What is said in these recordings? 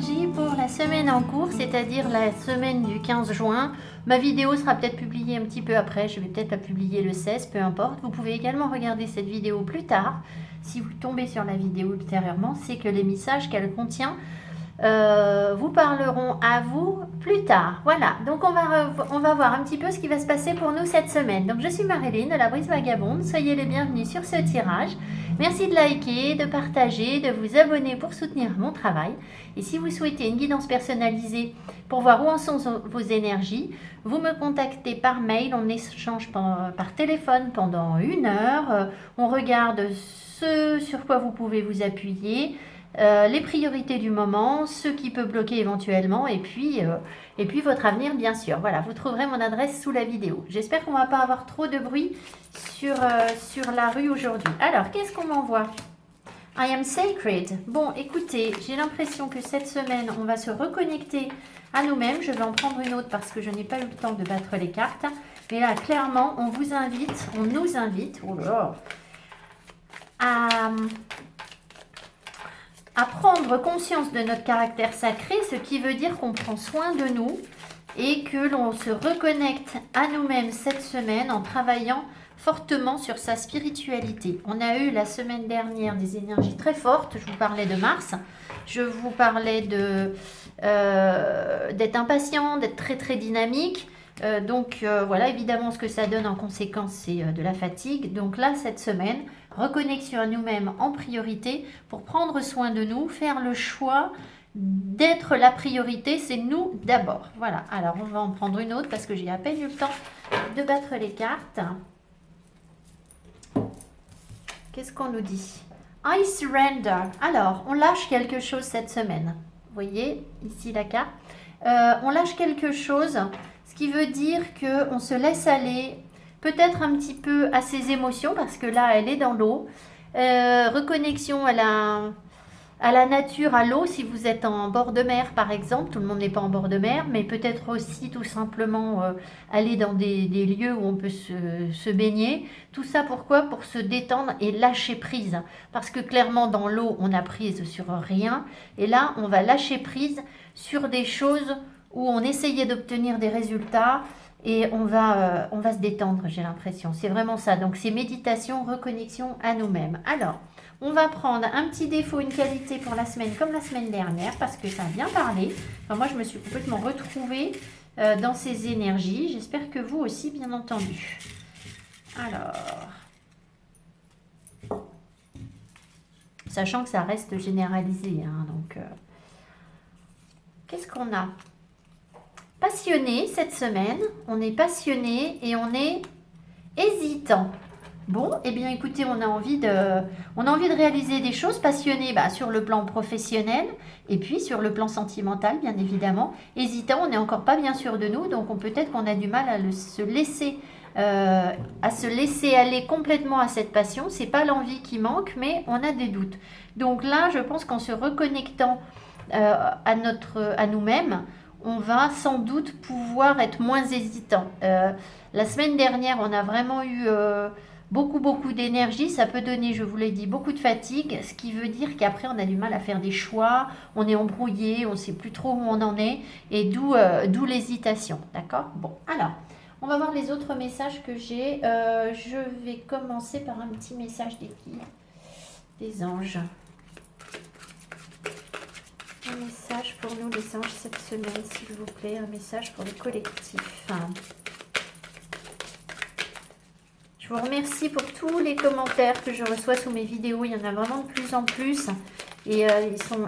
énergies pour la semaine en cours, c'est-à-dire la semaine du 15 juin. Ma vidéo sera peut-être publiée un petit peu après, je vais peut-être la publier le 16, peu importe. Vous pouvez également regarder cette vidéo plus tard. Si vous tombez sur la vidéo ultérieurement, c'est que les messages qu'elle contient vous parleront à vous plus tard. Voilà, donc on va voir un petit peu ce qui va se passer pour nous cette semaine. Donc je suis Marilyn de la Brise Vagabonde, soyez les bienvenus sur ce tirage. Merci de liker, de partager, de vous abonner pour soutenir mon travail. Et si vous souhaitez une guidance personnalisée pour voir où en sont vos énergies, vous me contactez par mail, on échange par téléphone pendant 1 heure, on regarde ce sur quoi vous pouvez vous appuyer, les priorités du moment, ce qui peut bloquer éventuellement, et puis votre avenir bien sûr. Voilà, vous trouverez mon adresse sous la vidéo. J'espère qu'on ne va pas avoir trop de bruit sur la rue aujourd'hui. Alors, qu'est-ce qu'on m'envoie? I am sacred. Bon, écoutez, j'ai l'impression que cette semaine, on va se reconnecter à nous-mêmes. Je vais en prendre une autre parce que je n'ai pas eu le temps de battre les cartes. Mais là, clairement, on nous invite, oh là, à prendre conscience de notre caractère sacré, ce qui veut dire qu'on prend soin de nous et que l'on se reconnecte à nous-mêmes cette semaine en travaillant fortement sur sa spiritualité. On a eu la semaine dernière des énergies très fortes, je vous parlais de Mars, je vous parlais d'être impatient, d'être très très dynamique. Voilà, évidemment ce que ça donne en conséquence c'est de la fatigue. Donc là cette semaine, reconnexion à nous-mêmes en priorité pour prendre soin de nous, faire le choix d'être la priorité, c'est nous d'abord. Voilà, alors on va en prendre une autre parce que j'ai à peine eu le temps de battre les cartes. Qu'est-ce qu'on nous dit? I surrender. Alors, on lâche quelque chose cette semaine. Vous voyez ici la carte. On lâche quelque chose, ce qui veut dire qu'on se laisse aller peut-être un petit peu à ses émotions parce que là, elle est dans l'eau. Reconnexion à la nature, à l'eau, si vous êtes en bord de mer par exemple. Tout le monde n'est pas en bord de mer, mais peut-être aussi tout simplement aller dans des lieux où on peut se baigner. Tout ça pourquoi? Pour se détendre et lâcher prise. Parce que clairement dans l'eau, on a prise sur rien. Et là, on va lâcher prise sur des choses où on essayait d'obtenir des résultats. Et on va se détendre, j'ai l'impression. C'est vraiment ça. Donc, c'est méditation, reconnexion à nous-mêmes. Alors, on va prendre un petit défaut, une qualité pour la semaine comme la semaine dernière parce que ça a bien parlé. Enfin, moi, je me suis complètement retrouvée dans ces énergies. J'espère que vous aussi, bien entendu. Alors, sachant que ça reste généralisé. Hein, donc, qu'est-ce qu'on a? Passionné cette semaine, on est passionné et on est hésitant. Bon, eh bien écoutez, on a envie de réaliser des choses, passionné sur le plan professionnel et puis sur le plan sentimental, bien évidemment. Hésitant, on n'est encore pas bien sûr de nous, donc peut-être qu'on a du mal à se laisser aller complètement à cette passion. C'est pas l'envie qui manque, mais on a des doutes. Donc là, je pense qu'en se reconnectant à nous-mêmes, on va sans doute pouvoir être moins hésitant. La semaine dernière, on a vraiment eu beaucoup d'énergie. Ça peut donner, je vous l'ai dit, beaucoup de fatigue, ce qui veut dire qu'après, on a du mal à faire des choix, on est embrouillé, on ne sait plus trop où on en est, et d'où l'hésitation. D'accord? Bon, alors, on va voir les autres messages que j'ai. Je vais commencer par un petit message des anges. Un message pour nous les anges cette semaine, s'il vous plaît. Un message pour le collectif. Je vous remercie pour tous les commentaires que je reçois sous mes vidéos. Il y en a vraiment de plus en plus. Et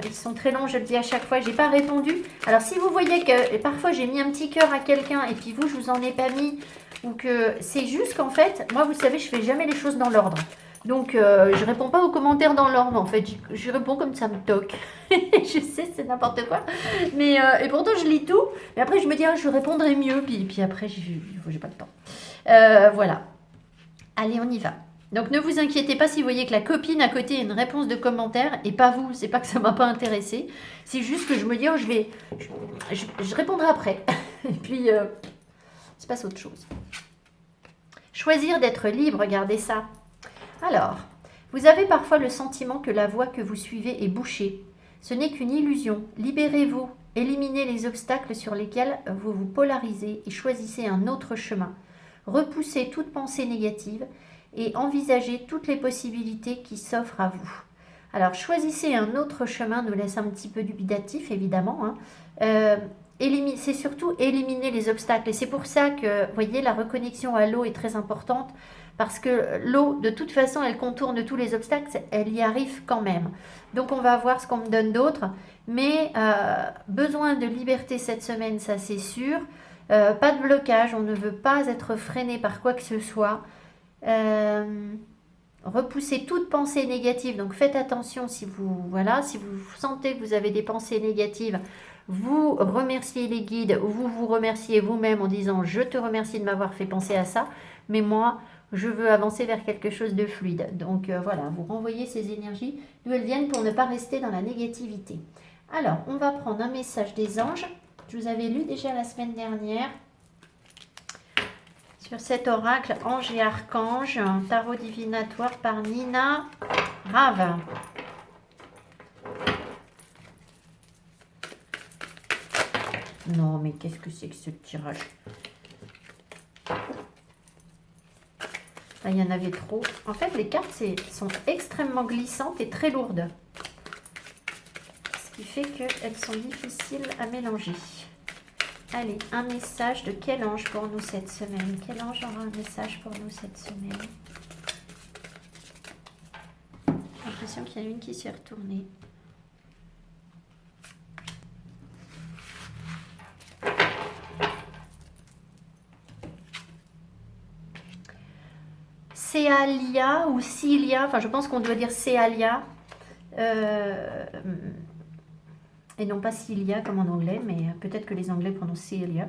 ils sont très longs, je le dis à chaque fois. Je n'ai pas répondu. Alors si vous voyez que parfois j'ai mis un petit cœur à quelqu'un et puis vous, je vous en ai pas mis. Ou que c'est juste qu'en fait, moi vous savez, je fais jamais les choses dans l'ordre. Donc, je réponds pas aux commentaires dans l'ordre, en fait. Je réponds comme ça me toque. Je sais, c'est n'importe quoi. Mais, et pourtant, je lis tout. Mais après, je me dis, je répondrai mieux. Puis après, j'ai pas le temps. Voilà. Allez, on y va. Donc, ne vous inquiétez pas si vous voyez que la copine à côté a une réponse de commentaire et pas vous. C'est pas que ça m'a pas intéressé. C'est juste que je me dis, je répondrai après. Et puis, il se passe autre chose. Choisir d'être libre, regardez ça. Alors, vous avez parfois le sentiment que la voie que vous suivez est bouchée. Ce n'est qu'une illusion. Libérez-vous, éliminez les obstacles sur lesquels vous vous polarisez et choisissez un autre chemin. Repoussez toute pensée négative et envisagez toutes les possibilités qui s'offrent à vous. Alors, choisissez un autre chemin nous laisse un petit peu dubitatif, évidemment. C'est surtout éliminer les obstacles. Et c'est pour ça que, vous voyez, la reconnexion à l'eau est très importante. Parce que l'eau, de toute façon, elle contourne tous les obstacles. Elle y arrive quand même. Donc, on va voir ce qu'on me donne d'autre. Mais besoin de liberté cette semaine, ça c'est sûr. Pas de blocage. On ne veut pas être freiné par quoi que ce soit. Repoussez toute pensée négative, donc faites attention si vous sentez que vous avez des pensées négatives, vous remerciez les guides ou vous vous remerciez vous-même en disant je te remercie de m'avoir fait penser à ça, mais moi je veux avancer vers quelque chose de fluide. Donc voilà, vous renvoyez ces énergies d'où elles viennent pour ne pas rester dans la négativité. Alors, on va prendre un message des anges. Je vous avais lu déjà la semaine dernière. Sur cet oracle, ange et archange, un tarot divinatoire par Nina Rave. Non, mais qu'est-ce que c'est que ce tirage? Là, il y en avait trop. En fait, les cartes sont extrêmement glissantes et très lourdes. Ce qui fait qu'elles sont difficiles à mélanger. Allez, un message de quel ange pour nous cette semaine? Quel ange aura un message pour nous cette semaine? J'ai l'impression qu'il y en a une qui s'est retournée. Céalia ou Cilia, enfin je pense qu'on doit dire Céalia. Et non pas Cilia comme en anglais, mais peut-être que les anglais prononcent Célia.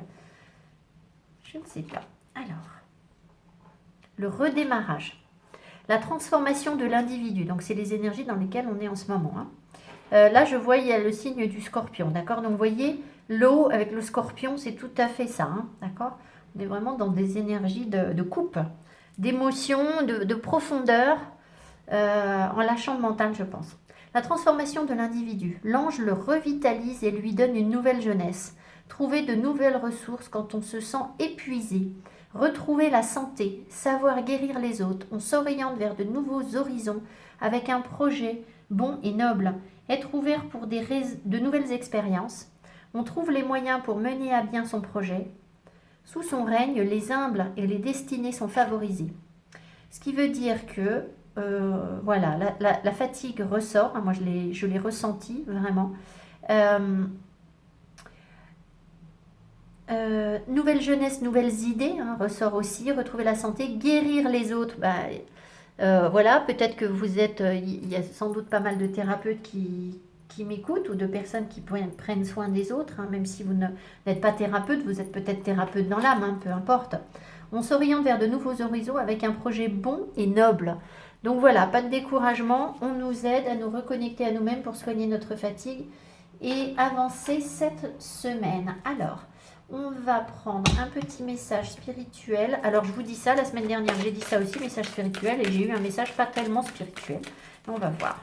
Je ne sais pas. Alors, le redémarrage. La transformation de l'individu. Donc, c'est les énergies dans lesquelles on est en ce moment. Là, je vois, il y a le signe du scorpion. D'accord? Donc, vous voyez, l'eau avec le scorpion, c'est tout à fait ça. D'accord? On est vraiment dans des énergies de coupe, d'émotion, de profondeur, en lâchant le mental, je pense. La transformation de l'individu. L'ange le revitalise et lui donne une nouvelle jeunesse. Trouver de nouvelles ressources quand on se sent épuisé. Retrouver la santé, savoir guérir les autres. On s'oriente vers de nouveaux horizons avec un projet bon et noble. Être ouvert pour de nouvelles expériences. On trouve les moyens pour mener à bien son projet. Sous son règne, les humbles et les destinés sont favorisés. Ce qui veut dire que voilà, la fatigue ressort. Moi, je l'ai ressenti vraiment. Nouvelle jeunesse, nouvelles idées, ressort aussi. Retrouver la santé, guérir les autres. Voilà, peut-être que vous êtes... Il y a sans doute pas mal de thérapeutes qui m'écoutent ou de personnes qui prennent soin des autres. Même si vous n'êtes pas thérapeute, vous êtes peut-être thérapeute dans l'âme, peu importe. On s'oriente vers de nouveaux horizons avec un projet bon et noble. Donc voilà, pas de découragement, on nous aide à nous reconnecter à nous-mêmes pour soigner notre fatigue et avancer cette semaine. Alors, on va prendre un petit message spirituel. Alors, je vous dis ça, la semaine dernière, j'ai dit ça aussi, message spirituel, et j'ai eu un message pas tellement spirituel. On va voir.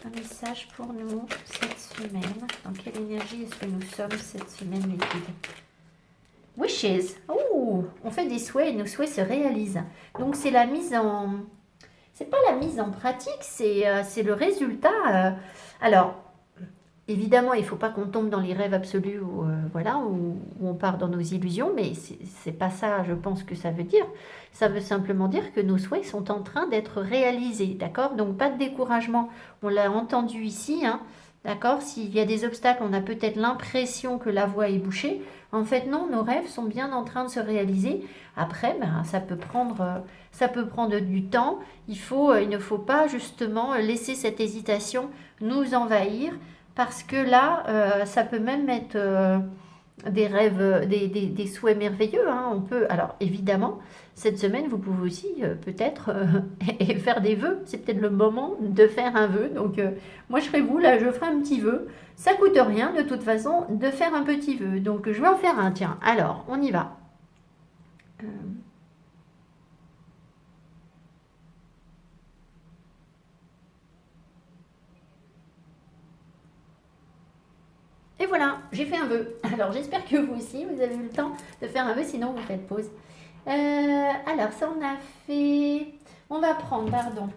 Un message pour nous cette semaine. Dans quelle énergie est-ce que nous sommes cette semaine, les guides? Wishes. Oh, on fait des souhaits et nos souhaits se réalisent. Donc, c'est la mise en... C'est pas la mise en pratique, c'est le résultat. Alors, évidemment, il ne faut pas qu'on tombe dans les rêves absolus voilà, où on part dans nos illusions, mais c'est pas ça, je pense, que ça veut dire. Ça veut simplement dire que nos souhaits sont en train d'être réalisés, d'accord? Donc, pas de découragement. On l'a entendu ici, d'accord? S'il y a des obstacles, on a peut-être l'impression que la voie est bouchée. En fait, non, nos rêves sont bien en train de se réaliser. Après, ça peut prendre du temps. Il ne faut pas justement laisser cette hésitation nous envahir parce que là, ça peut même être des rêves, des souhaits merveilleux. On peut, alors évidemment, cette semaine, vous pouvez aussi peut-être faire des vœux. C'est peut-être le moment de faire un vœu. Donc, moi, je serai vous, là, je ferai un petit vœu. Ça coûte rien, de toute façon, de faire un petit vœu. Donc, je vais en faire un. Tiens, alors, on y va. Et voilà, j'ai fait un vœu. Alors j'espère que vous aussi, vous avez eu le temps de faire un vœu, sinon vous faites pause. Alors ça on a fait... On va prendre, pardon,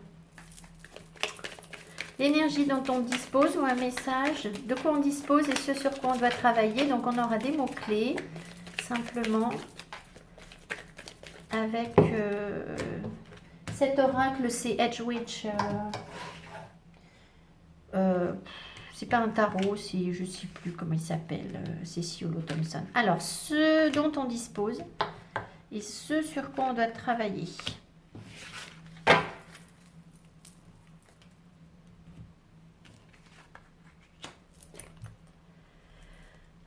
l'énergie dont on dispose ou un message, de quoi on dispose et ce sur quoi on doit travailler. Donc on aura des mots-clés, simplement, avec cet oracle, c'est Edgewitch. C'est pas un tarot, c'est, je sais plus comment il s'appelle, c'est Ciolo Thompson. Alors, ce dont on dispose et ce sur quoi on doit travailler.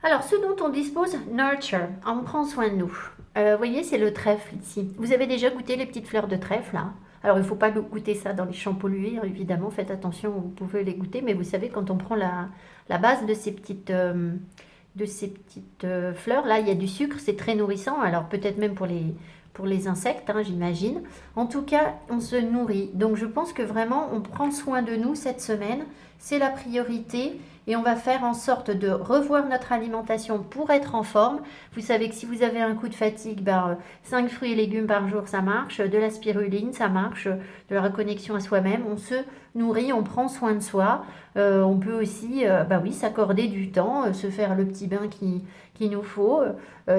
Alors, ce dont on dispose, nurture, on prend soin de nous. Vous voyez, c'est le trèfle ici. Vous avez déjà goûté les petites fleurs de trèfle, là? Alors, il ne faut pas goûter ça dans les champs pollués, évidemment. Faites attention, vous pouvez les goûter. Mais vous savez, quand on prend la base de ces petites fleurs, là, il y a du sucre, c'est très nourrissant. Alors, peut-être même pour les insectes, hein, j'imagine. En tout cas, on se nourrit. Donc, je pense que vraiment, on prend soin de nous cette semaine. C'est la priorité. Et on va faire en sorte de revoir notre alimentation pour être en forme. Vous savez que si vous avez un coup de fatigue, 5 fruits et légumes par jour, ça marche. De la spiruline, ça marche. De la reconnexion à soi-même. On se nourrit, on prend soin de soi. On peut aussi oui, s'accorder du temps, se faire le petit bain qu'il nous faut,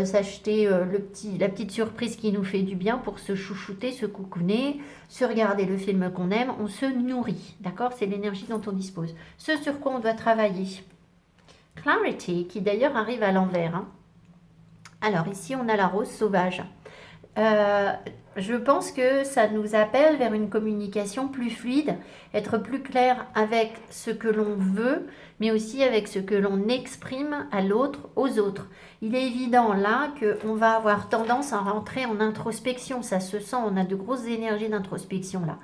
s'acheter la petite surprise qui nous fait du bien pour se chouchouter, se coucouner, se regarder le film qu'on aime. On se nourrit, d'accord? C'est l'énergie dont on dispose. Ce sur quoi on doit travailler. Clarity, qui d'ailleurs arrive à l'envers. Hein. Alors ici, on a la rose sauvage. Je pense que ça nous appelle vers une communication plus fluide, être plus clair avec ce que l'on veut, mais aussi avec ce que l'on exprime à l'autre, aux autres. Il est évident là qu'on va avoir tendance à rentrer en introspection, ça se sent, on a de grosses énergies d'introspection là.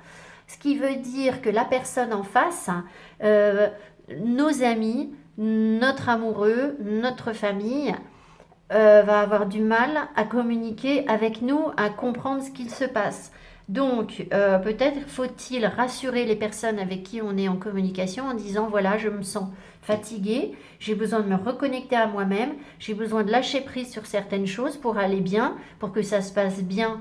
Ce qui veut dire que la personne en face, nos amis, notre amoureux, notre famille, va avoir du mal à communiquer avec nous, à comprendre ce qu'il se passe. Donc, peut-être faut-il rassurer les personnes avec qui on est en communication en disant, voilà, je me sens fatiguée, j'ai besoin de me reconnecter à moi-même, j'ai besoin de lâcher prise sur certaines choses pour aller bien, pour que ça se passe bien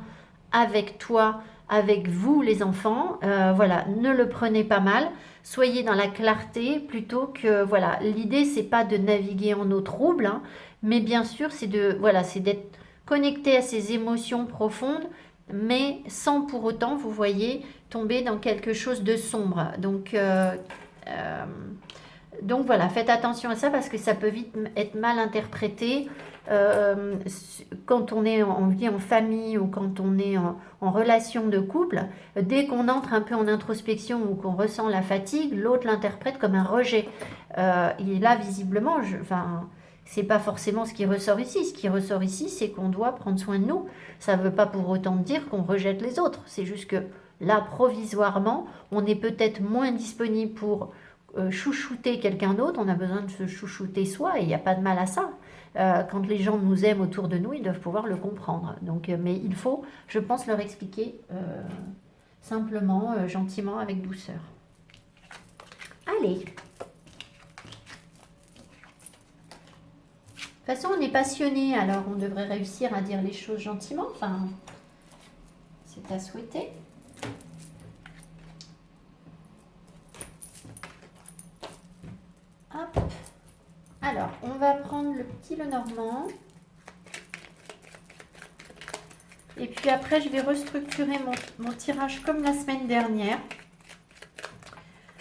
avec toi, avec vous les enfants. Voilà, ne le prenez pas mal. Soyez dans la clarté plutôt que, voilà, l'idée c'est pas de naviguer en eau trouble, hein, mais bien sûr c'est c'est d'être connecté à ses émotions profondes, mais sans pour autant, vous voyez, tomber dans quelque chose de sombre. Donc voilà, faites attention à ça parce que ça peut vite être mal interprété quand on est en vie en famille ou quand on est en relation de couple. Dès qu'on entre un peu en introspection ou qu'on ressent la fatigue, l'autre l'interprète comme un rejet. Et là, visiblement, c'est pas forcément ce qui ressort ici. Ce qui ressort ici, c'est qu'on doit prendre soin de nous. Ça ne veut pas pour autant dire qu'on rejette les autres. C'est juste que là, provisoirement, on est peut-être moins disponible pour chouchouter quelqu'un d'autre, on a besoin de se chouchouter soi et il n'y a pas de mal à ça. Quand les gens nous aiment autour de nous, ils doivent pouvoir le comprendre. Donc, mais il faut, je pense, leur expliquer simplement, gentiment, avec douceur. Allez. De toute façon, on est passionné, alors on devrait réussir à dire les choses gentiment. Enfin, c'est à souhaiter. Hop. Alors, on va prendre le petit Lenormand. Et puis après, je vais restructurer mon tirage comme la semaine dernière.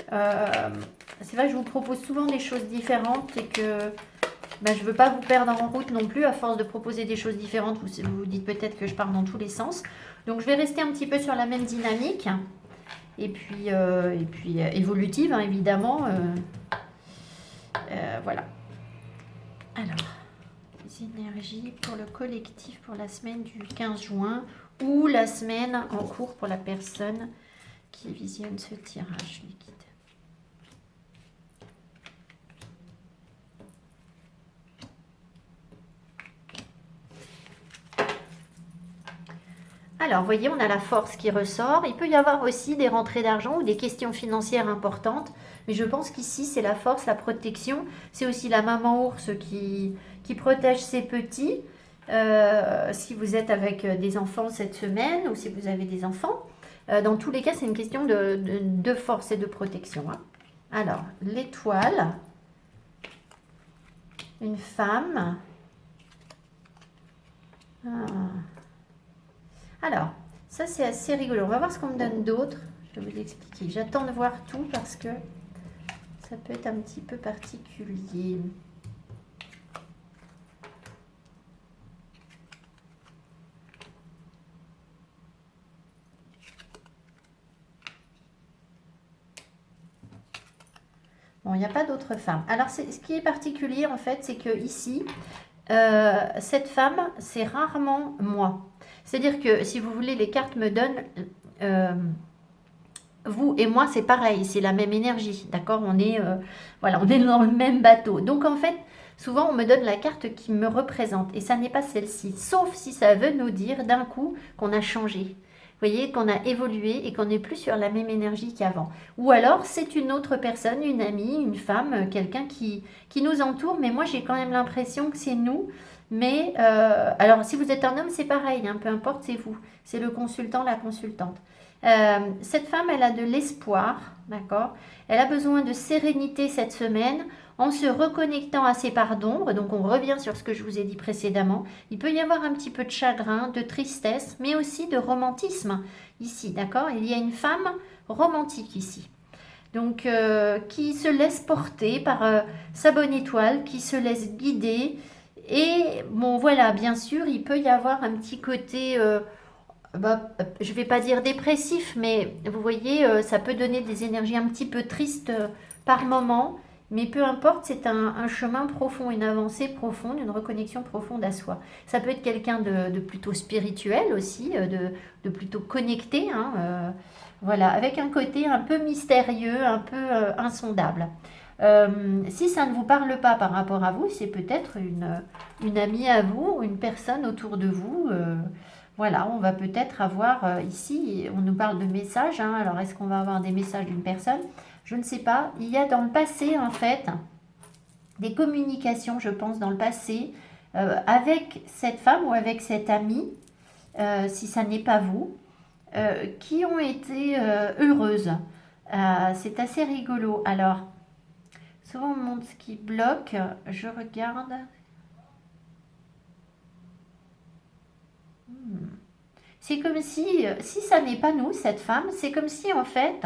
C'est vrai que je vous propose souvent des choses différentes et que je ne veux pas vous perdre en route non plus. À force de proposer des choses différentes, vous vous dites peut-être que je pars dans tous les sens. Donc, je vais rester un petit peu sur la même dynamique. Et puis évolutive, hein, évidemment. Voilà. Alors, les énergies pour le collectif pour la semaine du 15 juin ou la semaine en cours pour la personne qui visionne ce tirage liquide. Alors, vous voyez, on a la force qui ressort. Il peut y avoir aussi des rentrées d'argent ou des questions financières importantes. Mais je pense qu'ici, c'est la force, la protection. C'est aussi la maman ours qui protège ses petits. Si vous êtes avec des enfants cette semaine ou si vous avez des enfants. Dans tous les cas, c'est une question de force et de protection. Hein. Alors, l'étoile, une femme. Ah. Alors, ça c'est assez rigolo. On va voir ce qu'on me donne d'autre. Je vais vous expliquer. J'attends de voir tout parce que ça peut être un petit peu particulier. Bon, il n'y a pas d'autres femmes. Alors, ce qui est particulier en fait, c'est que ici, cette femme, c'est rarement moi. C'est-à-dire que si vous voulez, les cartes me donnent vous et moi, c'est pareil, c'est la même énergie, d'accord? Voilà, on est dans le même bateau. Donc en fait, souvent on me donne la carte qui me représente et ça n'est pas celle-ci, sauf si ça veut nous dire d'un coup qu'on a changé. Vous voyez, qu'on a évolué et qu'on n'est plus sur la même énergie qu'avant. Ou alors, c'est une autre personne, une amie, une femme, quelqu'un qui nous entoure, mais moi j'ai quand même l'impression que c'est nous. Mais, alors si vous êtes un homme, c'est pareil, hein, peu importe, c'est vous. C'est le consultant, la consultante. Cette femme, elle a de l'espoir, d'accord? Elle a besoin de sérénité cette semaine en se reconnectant à ses parts d'ombre. Donc, on revient sur ce que je vous ai dit précédemment. Il peut y avoir un petit peu de chagrin, de tristesse, mais aussi de romantisme ici, d'accord? Il y a une femme romantique ici. Donc, qui se laisse porter par sa bonne étoile, qui se laisse guider. Et, bon, voilà, bien sûr, il peut y avoir un petit côté... je ne vais pas dire dépressif, mais vous voyez, ça peut donner des énergies un petit peu tristes par moment, mais peu importe, c'est un chemin profond, une avancée profonde, une reconnexion profonde à soi. Ça peut être quelqu'un de plutôt spirituel aussi, de plutôt connecté, hein, voilà, avec un côté un peu mystérieux, un peu insondable. Si ça ne vous parle pas par rapport à vous, c'est peut-être une amie à vous, une personne autour de vous. Voilà, on va peut-être avoir ici, on nous parle de messages, hein, alors est-ce qu'on va avoir des messages d'une personne? Je ne sais pas. Il y a dans le passé, en fait, des communications, je pense, dans le passé, avec cette femme ou avec cet ami, si ça n'est pas vous, qui ont été heureuses. C'est assez rigolo. Alors, souvent on me montre ce qui bloque, je regarde... C'est comme si ça n'est pas nous, cette femme, c'est comme si en fait,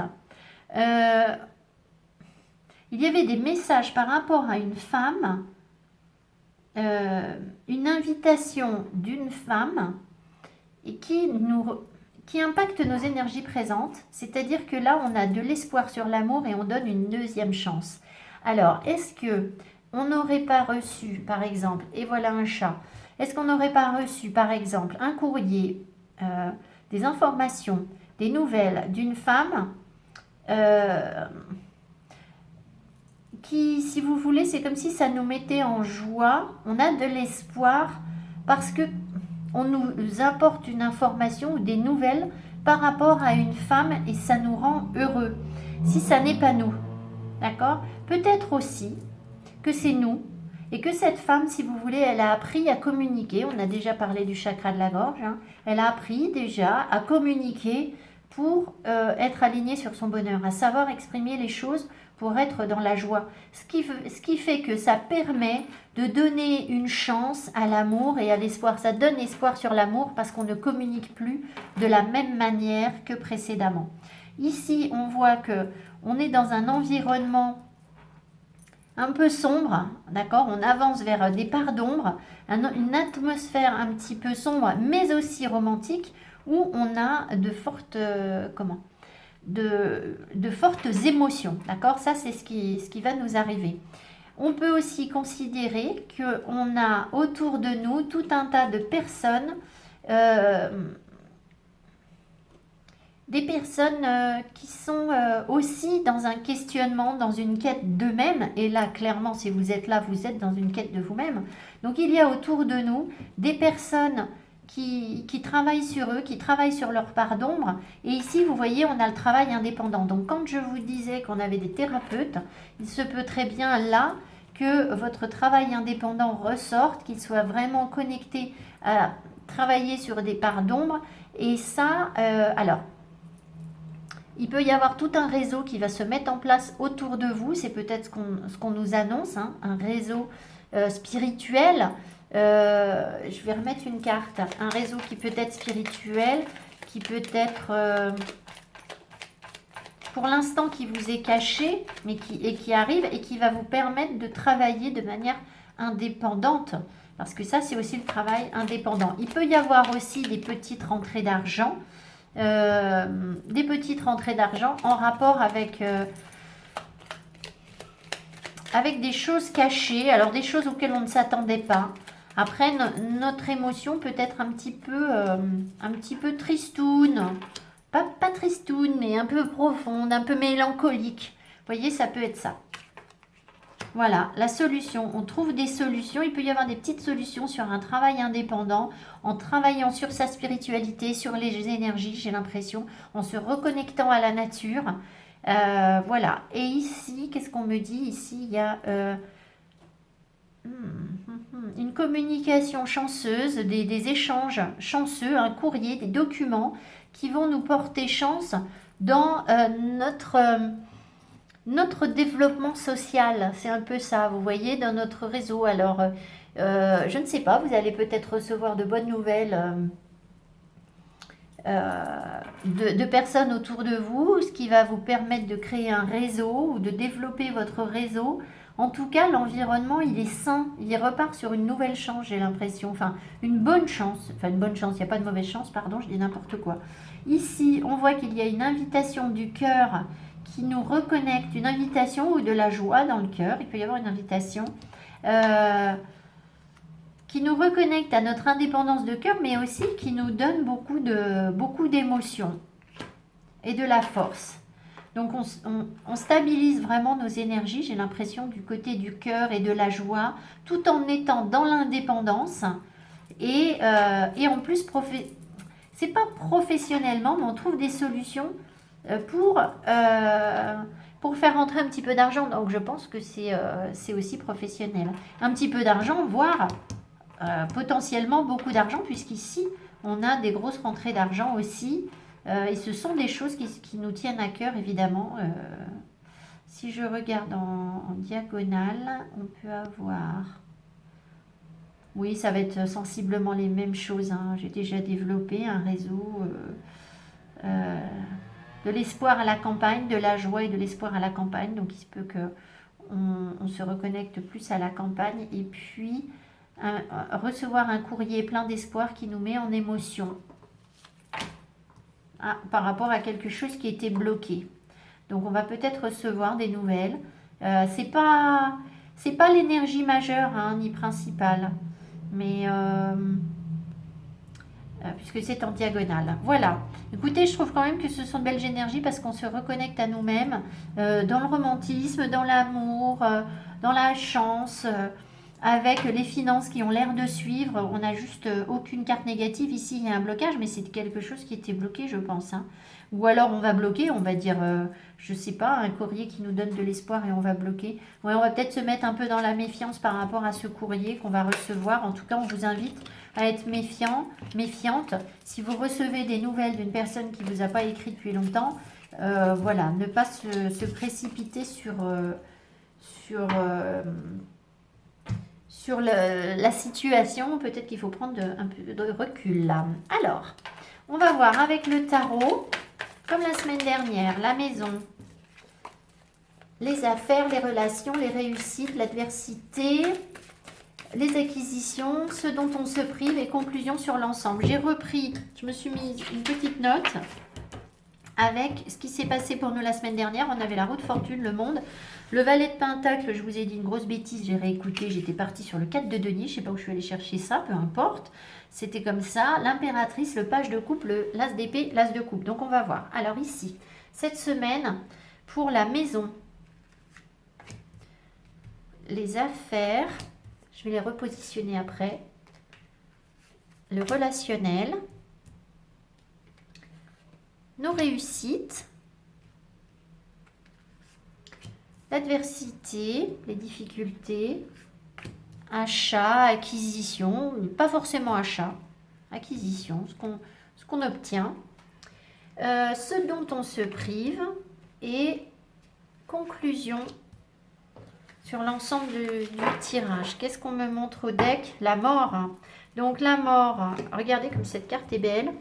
il y avait des messages par rapport à une femme, une invitation d'une femme et qui impacte nos énergies présentes. C'est-à-dire que là, on a de l'espoir sur l'amour et on donne une deuxième chance. Alors, est-ce que on n'aurait pas reçu, par exemple, et voilà un chat, est-ce qu'on n'aurait pas reçu, par exemple, un courrier, des informations, des nouvelles d'une femme qui, si vous voulez, c'est comme si ça nous mettait en joie, on a de l'espoir parce que on nous apporte une information ou des nouvelles par rapport à une femme et ça nous rend heureux. Si ça n'est pas nous, d'accord? Peut-être aussi que c'est nous et que cette femme, si vous voulez, elle a appris à communiquer. On a déjà parlé du chakra de la gorge. Hein. Elle a appris déjà à communiquer pour être alignée sur son bonheur, à savoir exprimer les choses pour être dans la joie. Ce qui fait que ça permet de donner une chance à l'amour et à l'espoir. Ça donne espoir sur l'amour parce qu'on ne communique plus de la même manière que précédemment. Ici, on voit que on est dans un environnement un peu sombre, d'accord? On avance vers des parts d'ombre, une atmosphère un petit peu sombre, mais aussi romantique, où on a de fortes, de fortes émotions, d'accord? Ça, c'est ce qui va nous arriver. On peut aussi considérer qu'on a autour de nous tout un tas de personnes, des personnes qui sont aussi dans un questionnement, dans une quête d'eux-mêmes. Et là, clairement, si vous êtes là, vous êtes dans une quête de vous-même. Donc, il y a autour de nous des personnes qui travaillent sur eux, qui travaillent sur leur part d'ombre. Et ici, vous voyez, on a le travail indépendant. Donc, quand je vous disais qu'on avait des thérapeutes, il se peut très bien là que votre travail indépendant ressorte, qu'il soit vraiment connecté à travailler sur des parts d'ombre. Et ça, alors, il peut y avoir tout un réseau qui va se mettre en place autour de vous. C'est peut-être ce qu'on nous annonce, hein, un réseau spirituel. Je vais remettre une carte. Un réseau qui peut être spirituel, qui peut être pour l'instant qui vous est caché, mais qui arrive et qui va vous permettre de travailler de manière indépendante. Parce que ça, c'est aussi le travail indépendant. Il peut y avoir aussi des petites rentrées d'argent. Des petites rentrées d'argent en rapport avec des choses cachées, alors des choses auxquelles on ne s'attendait pas. Après, notre émotion peut être un petit peu tristoune, pas tristoune, mais un peu profonde, un peu mélancolique. Vous voyez, ça peut être ça. Voilà, la solution. On trouve des solutions. Il peut y avoir des petites solutions sur un travail indépendant, en travaillant sur sa spiritualité, sur les énergies, j'ai l'impression, en se reconnectant à la nature. Voilà. Et ici, qu'est-ce qu'on me dit? Ici, il y a une communication chanceuse, des échanges chanceux, un courrier, des documents qui vont nous porter chance dans notre développement social. C'est un peu ça, vous voyez, dans notre réseau. Alors, je ne sais pas, vous allez peut-être recevoir de bonnes nouvelles de personnes autour de vous, ce qui va vous permettre de créer un réseau ou de développer votre réseau. En tout cas, l'environnement, il est sain. Il repart sur une nouvelle chance, j'ai l'impression. Enfin, une bonne chance. Enfin, une bonne chance, il n'y a pas de mauvaise chance, pardon, je dis n'importe quoi. Ici, on voit qu'il y a une invitation du cœur qui nous reconnecte, une invitation ou de la joie dans le cœur. Il peut y avoir une invitation qui nous reconnecte à notre indépendance de cœur, mais aussi qui nous donne beaucoup d'émotions et de la force. Donc on stabilise vraiment nos énergies, j'ai l'impression, du côté du cœur et de la joie, tout en étant dans l'indépendance. Et en plus, c'est pas professionnellement, mais on trouve des solutions pour faire rentrer un petit peu d'argent. Donc je pense que c'est aussi professionnel. Un petit peu d'argent, voire potentiellement beaucoup d'argent, puisqu'ici, on a des grosses rentrées d'argent aussi. Et ce sont des choses qui nous tiennent à cœur, évidemment. Si je regarde en diagonale, on peut avoir... Oui, ça va être sensiblement les mêmes choses, hein. J'ai déjà développé un réseau de l'espoir à la campagne, de la joie et de l'espoir à la campagne. Donc, il se peut qu'on se reconnecte plus à la campagne. Et puis, recevoir un courrier plein d'espoir qui nous met en émotion par rapport à quelque chose qui était bloqué. Donc, on va peut-être recevoir des nouvelles. C'est pas l'énergie majeure, hein, ni principale, mais puisque c'est en diagonale. Voilà. Écoutez, je trouve quand même que ce sont de belles énergies parce qu'on se reconnecte à nous-mêmes, dans le romantisme, dans l'amour, dans la chance, avec les finances qui ont l'air de suivre. On n'a juste aucune carte négative. Ici, il y a un blocage, mais c'est quelque chose qui était bloqué, je pense, hein. Ou alors on va bloquer, on va dire, je sais pas, un courrier qui nous donne de l'espoir et on va bloquer. Ouais, on va peut-être se mettre un peu dans la méfiance par rapport à ce courrier qu'on va recevoir. En tout cas, on vous invite à être méfiante. Si vous recevez des nouvelles d'une personne qui ne vous a pas écrit depuis longtemps, voilà, ne pas se précipiter sur la situation. Peut-être qu'il faut prendre un peu de recul là. Alors, on va voir avec le tarot, comme la semaine dernière, la maison, les affaires, les relations, les réussites, l'adversité, les acquisitions, ce dont on se prive et conclusion sur l'ensemble. Je me suis mis une petite note avec ce qui s'est passé pour nous la semaine dernière. On avait la roue de fortune, le monde, le valet de pentacle, je vous ai dit une grosse bêtise, j'ai réécouté, j'étais partie sur le 4 de denier, je ne sais pas où je suis allée chercher ça, peu importe. C'était comme ça, l'impératrice, le page de coupe, l'as d'épée, l'as de coupe. Donc on va voir. Alors ici, cette semaine, pour la maison, les affaires, je vais les repositionner après. le relationnel, nos réussites, l'adversité, les difficultés, achat, acquisition, pas forcément achat, acquisition, ce qu'on obtient, ce dont on se prive et conclusion sur l'ensemble du tirage. Qu'est-ce qu'on me montre au deck? La mort. Donc la mort, regardez comme cette carte est belle.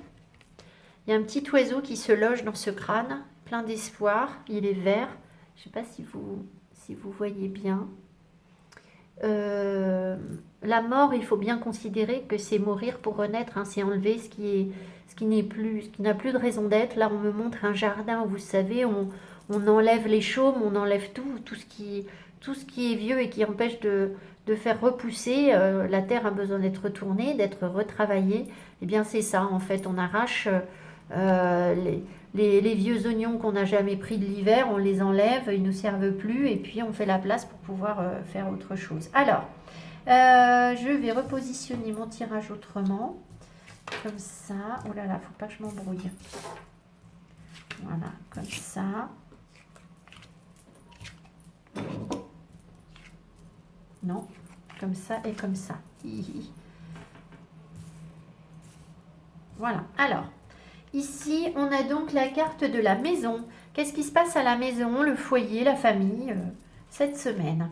Il y a un petit oiseau qui se loge dans ce crâne, plein d'espoir. Il est vert. Je ne sais pas si vous voyez bien. La mort, il faut bien considérer que c'est mourir pour renaître, hein, c'est enlever ce qui n'a plus de raison d'être. Là, on me montre un jardin où, vous savez, on enlève les chaumes, on enlève tout ce qui est vieux et qui empêche de faire repousser. La terre a besoin d'être retournée, d'être retravaillée. Eh bien, c'est ça, en fait, on arrache les vieux oignons qu'on n'a jamais pris de l'hiver, on les enlève, ils ne nous servent plus, et puis on fait la place pour pouvoir faire autre chose. Alors, je vais repositionner mon tirage autrement, comme ça. Oh là là, faut pas que je m'embrouille. Voilà, comme ça. Non, comme ça et comme ça. Voilà, alors, ici, on a donc la carte de la maison. Qu'est-ce qui se passe à la maison, le foyer, la famille, cette semaine?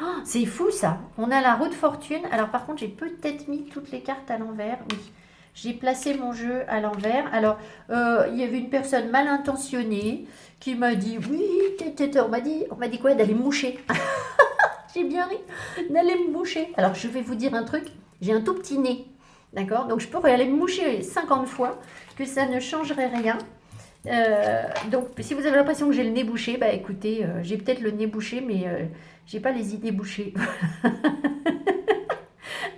Oh, c'est fou ça. On a la roue de fortune. Alors par contre, j'ai peut-être mis toutes les cartes à l'envers. Oui, j'ai placé mon jeu à l'envers. Alors, il y avait une personne mal intentionnée qui m'a dit, oui, on m'a dit quoi? D'aller me moucher. J'ai bien ri, d'aller me moucher. Alors, je vais vous dire un truc. J'ai un tout petit nez. D'accord? Donc, je pourrais aller me moucher 50 fois, que ça ne changerait rien. Donc, si vous avez l'impression que j'ai le nez bouché, bah écoutez, j'ai peut-être le nez bouché, mais j'ai pas les idées bouchées.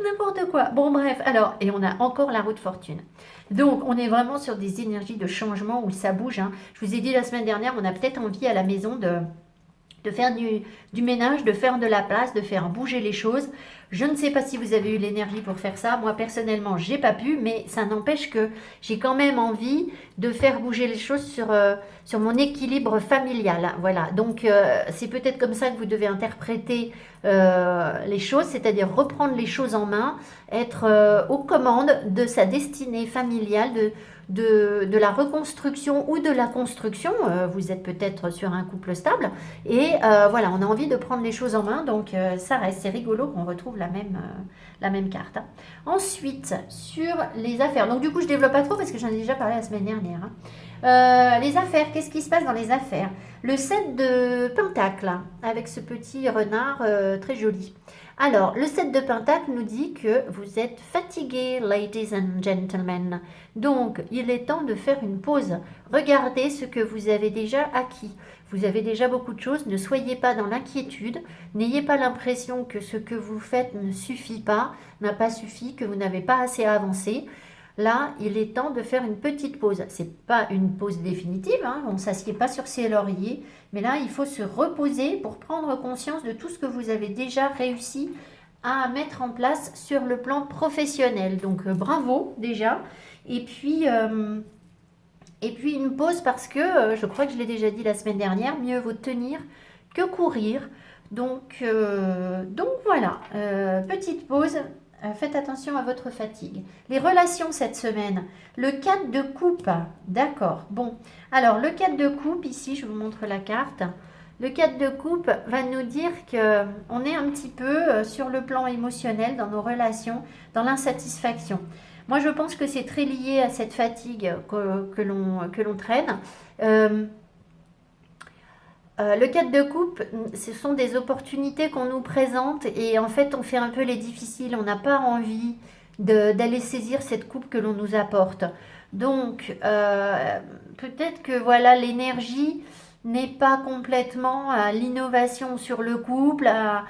N'importe quoi. Bon, bref, alors, et on a encore la roue de fortune. Donc, on est vraiment sur des énergies de changement où ça bouge, hein. Je vous ai dit la semaine dernière, on a peut-être envie à la maison de faire du ménage, de faire de la place, de faire bouger les choses. Je ne sais pas si vous avez eu l'énergie pour faire ça. Moi, personnellement, j'ai pas pu, mais ça n'empêche que j'ai quand même envie de faire bouger les choses sur mon équilibre familial. Voilà, donc c'est peut-être comme ça que vous devez interpréter les choses, c'est-à-dire reprendre les choses en main, être aux commandes de sa destinée familiale, de la reconstruction ou de la construction. Vous êtes peut-être sur un couple stable et voilà, on a envie de prendre les choses en main, donc ça reste, c'est rigolo qu'on retrouve la même carte, hein. Ensuite, sur les affaires, donc du coup je développe pas trop parce que j'en ai déjà parlé la semaine dernière, hein. Les affaires, qu'est-ce qui se passe dans les affaires? Le 7 de Pentacle, hein, avec ce petit renard très joli. Alors, le 7 de Pentacle nous dit que vous êtes fatigués, ladies and gentlemen. Donc, il est temps de faire une pause. Regardez ce que vous avez déjà acquis. Vous avez déjà beaucoup de choses. Ne soyez pas dans l'inquiétude. N'ayez pas l'impression que ce que vous faites ne suffit pas, n'a pas suffi, que vous n'avez pas assez avancé. Là, il est temps de faire une petite pause. C'est pas une pause définitive, hein, on ne s'assied pas sur ses lauriers, mais là, il faut se reposer pour prendre conscience de tout ce que vous avez déjà réussi à mettre en place sur le plan professionnel. Donc, bravo déjà. Et puis une pause parce que, je crois que je l'ai déjà dit la semaine dernière, mieux vaut tenir que courir. Donc voilà, petite pause. Faites attention à votre fatigue. Les relations cette semaine. Le 4 de coupe. D'accord. Bon. Alors, le 4 de coupe, ici, je vous montre la carte. Le 4 de coupe va nous dire qu'on est un petit peu sur le plan émotionnel dans nos relations, dans l'insatisfaction. Moi, je pense que c'est très lié à cette fatigue que l'on traîne. Le 4 de coupe, ce sont des opportunités qu'on nous présente et en fait on fait un peu les difficiles, on n'a pas envie d'aller saisir cette coupe que l'on nous apporte. Donc peut-être que voilà, l'énergie n'est pas complètement à l'innovation sur le couple, à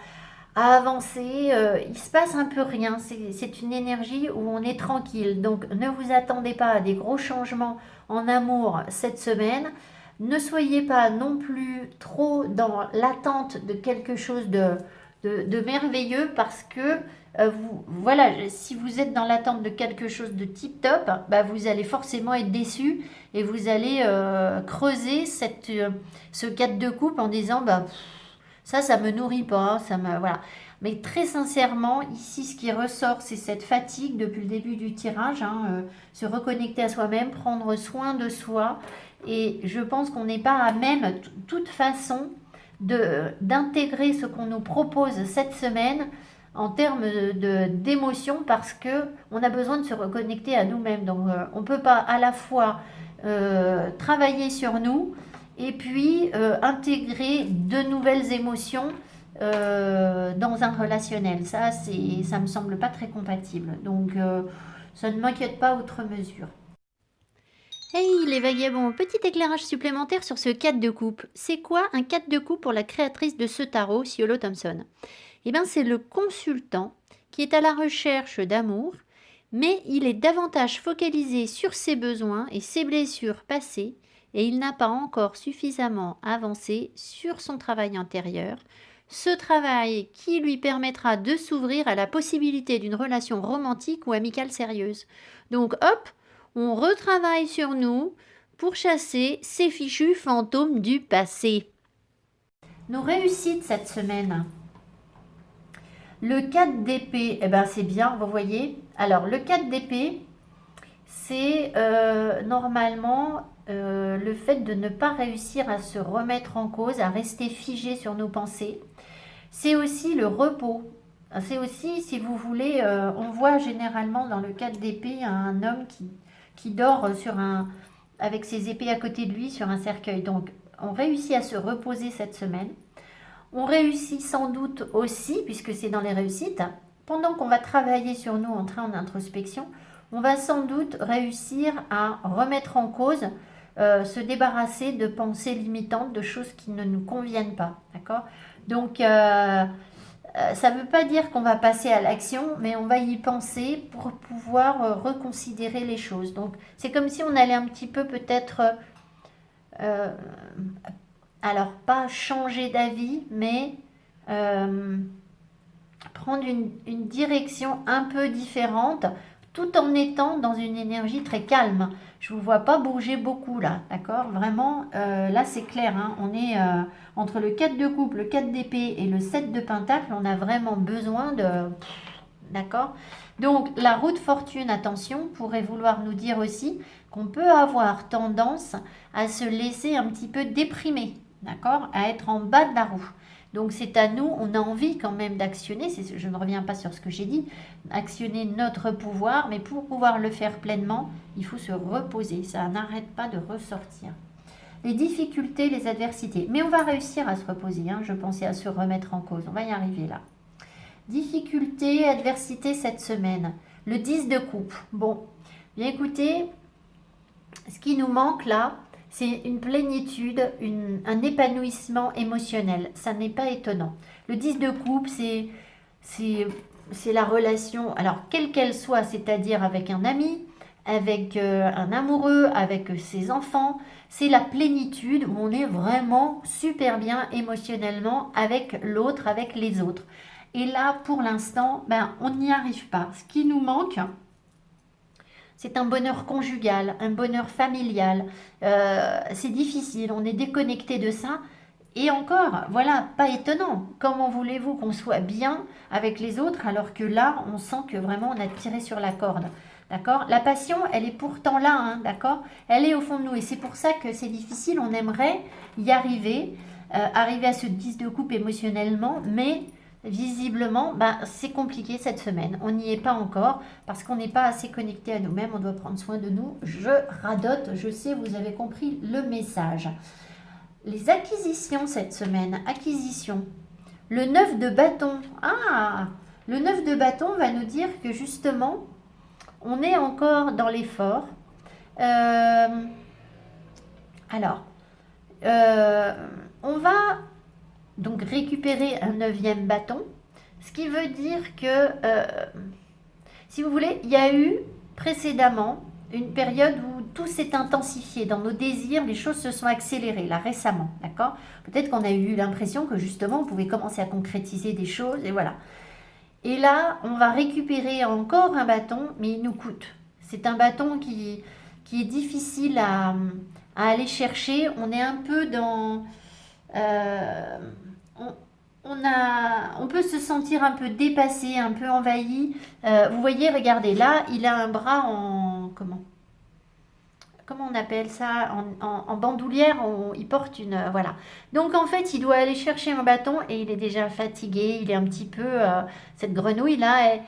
avancer, il se passe un peu rien, c'est une énergie où on est tranquille. Donc ne vous attendez pas à des gros changements en amour cette semaine. Ne soyez pas non plus trop dans l'attente de quelque chose de merveilleux parce que voilà, si vous êtes dans l'attente de quelque chose de tip-top, bah, vous allez forcément être déçu et vous allez creuser ce 4 de coupe en disant bah, ça me nourrit pas, voilà. Mais très sincèrement, ici, ce qui ressort, c'est cette fatigue depuis le début du tirage, hein, se reconnecter à soi-même, prendre soin de soi. Et je pense qu'on n'est pas à même, toute façon, d'intégrer ce qu'on nous propose cette semaine en termes d'émotion parce que on a besoin de se reconnecter à nous-mêmes. Donc, on ne peut pas à la fois travailler sur nous et puis intégrer de nouvelles émotions dans un relationnel. Ça me semble pas très compatible. Donc, ça ne m'inquiète pas outre mesure. Hey les vagabonds, petit éclairage supplémentaire sur ce 4 de coupe. C'est quoi un 4 de coupe pour la créatrice de ce tarot, Siolo Thompson? Eh bien, c'est le consultant qui est à la recherche d'amour, mais il est davantage focalisé sur ses besoins et ses blessures passées, et il n'a pas encore suffisamment avancé sur son travail antérieur, ce travail qui lui permettra de s'ouvrir à la possibilité d'une relation romantique ou amicale sérieuse. Donc hop, on retravaille sur nous pour chasser ces fichus fantômes du passé. Nos réussites cette semaine. Le 4 d'épée, eh ben c'est bien, vous voyez. Alors, le 4 d'épée, c'est normalement le fait de ne pas réussir à se remettre en cause, à rester figé sur nos pensées. C'est aussi le repos. C'est aussi, si vous voulez, on voit généralement dans le 4 d'épée un homme qui dort avec ses épées à côté de lui sur un cercueil. Donc, on réussit à se reposer cette semaine. On réussit sans doute aussi, puisque c'est dans les réussites, pendant qu'on va travailler sur nous, entrer en introspection, on va sans doute réussir à remettre en cause, se débarrasser de pensées limitantes, de choses qui ne nous conviennent pas. D'accord? Donc, ça ne veut pas dire qu'on va passer à l'action, mais on va y penser pour pouvoir reconsidérer les choses. Donc, c'est comme si on allait un petit peu peut-être, alors pas changer d'avis, mais prendre une direction un peu différente, tout en étant dans une énergie très calme. Je ne vous vois pas bouger beaucoup là, d'accord? Vraiment, là c'est clair, hein, on est entre le 4 de coupe, le 4 d'épée et le 7 de pentacle, on a vraiment besoin de... D'accord? Donc la roue de fortune, attention, pourrait vouloir nous dire aussi qu'on peut avoir tendance à se laisser un petit peu déprimer, d'accord? À être en bas de la roue. Donc c'est à nous, on a envie quand même d'actionner, je ne reviens pas sur ce que j'ai dit, actionner notre pouvoir, mais pour pouvoir le faire pleinement, il faut se reposer, ça n'arrête pas de ressortir. Les difficultés, les adversités, mais on va réussir à se reposer, hein, je pensais à se remettre en cause, on va y arriver là. Difficultés, adversités cette semaine, le 10 de coupe. Bon, bien écoutez, ce qui nous manque là, c'est une plénitude, un épanouissement émotionnel. Ça n'est pas étonnant. Le 10 de coupe, c'est la relation, alors quelle qu'elle soit, c'est-à-dire avec un ami, avec un amoureux, avec ses enfants. C'est la plénitude où on est vraiment super bien émotionnellement avec l'autre, avec les autres. Et là, pour l'instant, on n'y arrive pas. Ce qui nous manque, c'est un bonheur conjugal, un bonheur familial. C'est difficile, on est déconnecté de ça. Et encore, voilà, pas étonnant. Comment voulez-vous qu'on soit bien avec les autres alors que là, on sent que vraiment on a tiré sur la corde. D'accord? La passion, elle est pourtant là, hein, d'accord? Elle est au fond de nous et c'est pour ça que c'est difficile. On aimerait y arriver, arriver à ce 10 de coupe émotionnellement, mais visiblement, c'est compliqué cette semaine. On n'y est pas encore parce qu'on n'est pas assez connecté à nous-mêmes. On doit prendre soin de nous. Je radote, je sais, vous avez compris le message. Les acquisitions cette semaine. Acquisition. Le 9 de bâton. Ah, le 9 de bâton va nous dire que justement, on est encore dans l'effort. Alors, on va donc récupérer un 9e bâton, ce qui veut dire que, si vous voulez, il y a eu précédemment une période où tout s'est intensifié dans nos désirs, les choses se sont accélérées là récemment, d'accord? Peut-être qu'on a eu l'impression que justement on pouvait commencer à concrétiser des choses et voilà. Et là, on va récupérer encore un bâton, mais il nous coûte. C'est un bâton qui est difficile à aller chercher. On est un peu dans... euh, on, on peut se sentir un peu dépassé, un peu envahi. Vous voyez, regardez, là, il a un bras en... Comment on appelle ça, en bandoulière, il porte une... voilà. Donc en fait, il doit aller chercher un bâton et il est déjà fatigué, il est un petit peu... cette grenouille-là,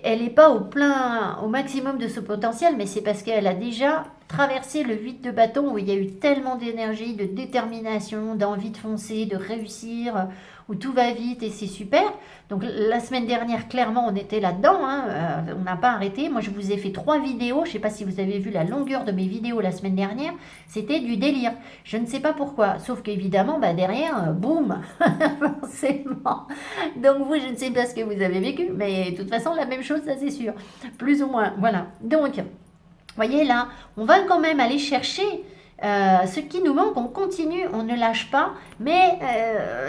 elle n'est pas au maximum de son potentiel, mais c'est parce qu'elle a déjà traversé le 8 de bâton où il y a eu tellement d'énergie, de détermination, d'envie de foncer, de réussir, où tout va vite et c'est super. Donc la semaine dernière, clairement, on était là-dedans, hein, on n'a pas arrêté. Moi, je vous ai fait 3 vidéos, je ne sais pas si vous avez vu la longueur de mes vidéos la semaine dernière, c'était du délire. Je ne sais pas pourquoi, sauf qu'évidemment, bah, derrière, boum, forcément. Donc vous, je ne sais pas ce que vous avez vécu, mais de toute façon, la même chose, ça c'est sûr, plus ou moins, voilà. Donc, voyez là, on va quand même aller chercher ce qui nous manque, on continue, on ne lâche pas, mais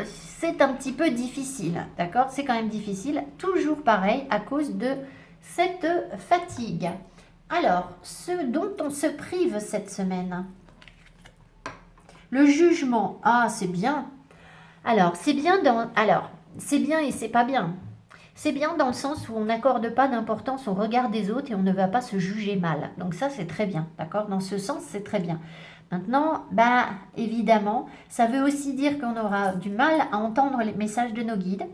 c'est un petit peu difficile, d'accord? C'est quand même difficile, toujours pareil, à cause de cette fatigue. Alors, ce dont on se prive cette semaine, le jugement, ah c'est bien. Alors, c'est bien c'est bien et c'est pas bien. C'est bien dans le sens où on n'accorde pas d'importance au regard des autres et on ne va pas se juger mal. Donc ça, c'est très bien, d'accord? Dans ce sens, c'est très bien. Maintenant, bah, évidemment, ça veut aussi dire qu'on aura du mal à entendre les messages de nos guides.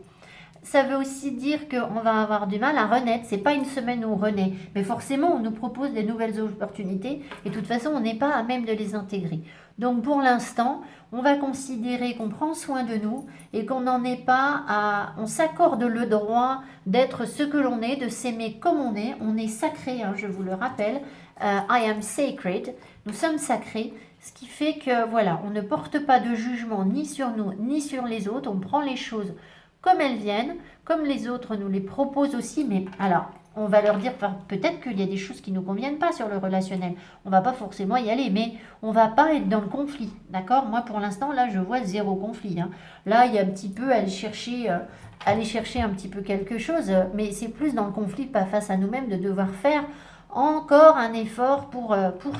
Ça veut aussi dire qu'on va avoir du mal à renaître. C'est pas une semaine où on renaît, mais forcément, on nous propose des nouvelles opportunités et de toute façon, on n'est pas à même de les intégrer. Donc pour l'instant, on va considérer qu'on prend soin de nous et qu'on n'en est pas à... On s'accorde le droit d'être ce que l'on est, de s'aimer comme on est. On est sacré, hein, je vous le rappelle. I am sacred. Nous sommes sacrés. Ce qui fait que, voilà, on ne porte pas de jugement ni sur nous, ni sur les autres. On prend les choses comme elles viennent, comme les autres nous les proposent aussi. Mais alors, on va leur dire peut-être qu'il y a des choses qui ne nous conviennent pas sur le relationnel. On va pas forcément y aller, mais on va pas être dans le conflit, d'accord? Moi, pour l'instant, là, je vois 0 conflit, hein. Là, il y a un petit peu aller chercher un petit peu quelque chose, mais c'est plus dans le conflit, pas face à nous-mêmes, de devoir faire encore un effort pour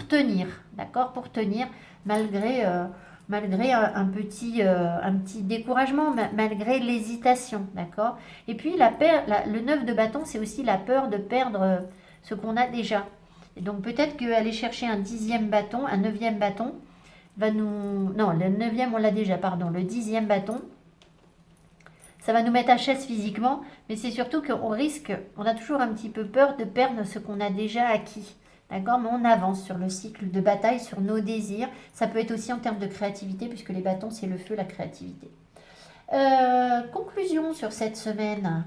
tenir, d'accord? Pour tenir malgré un petit découragement, malgré l'hésitation, d'accord? Et puis le 9 de bâton, c'est aussi la peur de perdre ce qu'on a déjà. Et donc peut-être qu'aller chercher un 10e bâton, un 9e bâton, va nous... Non, le 9e on l'a déjà, pardon, le 10e bâton, ça va nous mettre à chaise physiquement, mais c'est surtout qu'on risque, on a toujours un petit peu peur de perdre ce qu'on a déjà acquis. D'accord? Mais on avance sur le cycle de bataille, sur nos désirs. Ça peut être aussi en termes de créativité, puisque les bâtons, c'est le feu, la créativité. Conclusion sur cette semaine.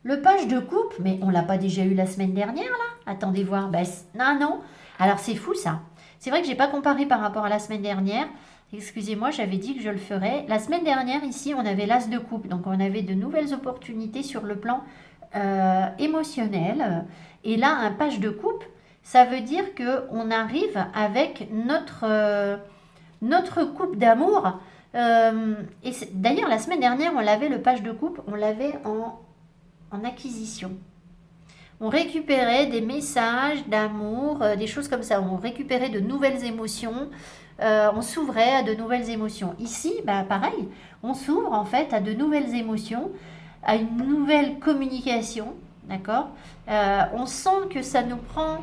Le page de coupe, mais on l'a pas déjà eu la semaine dernière, là? Attendez voir. Ben, non. Alors, c'est fou, ça. C'est vrai que j'ai pas comparé par rapport à la semaine dernière. Excusez-moi, j'avais dit que je le ferais. La semaine dernière, ici, on avait l'as de coupe. Donc, on avait de nouvelles opportunités sur le plan émotionnel. Et là, un page de coupe, ça veut dire qu'on arrive avec notre coupe d'amour. Et d'ailleurs, la semaine dernière, on l'avait, le page de coupe, on l'avait en acquisition. On récupérait des messages d'amour, des choses comme ça. On récupérait de nouvelles émotions. On s'ouvrait à de nouvelles émotions. Ici, bah, pareil, on s'ouvre en fait à de nouvelles émotions, à une nouvelle communication, d'accord? On sent que ça nous prend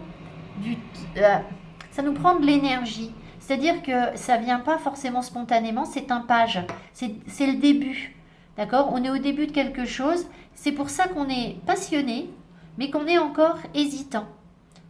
de l'énergie. C'est-à-dire que ça vient pas forcément spontanément, c'est un page, c'est le début, d'accord? On est au début de quelque chose, c'est pour ça qu'on est passionné, mais qu'on est encore hésitant.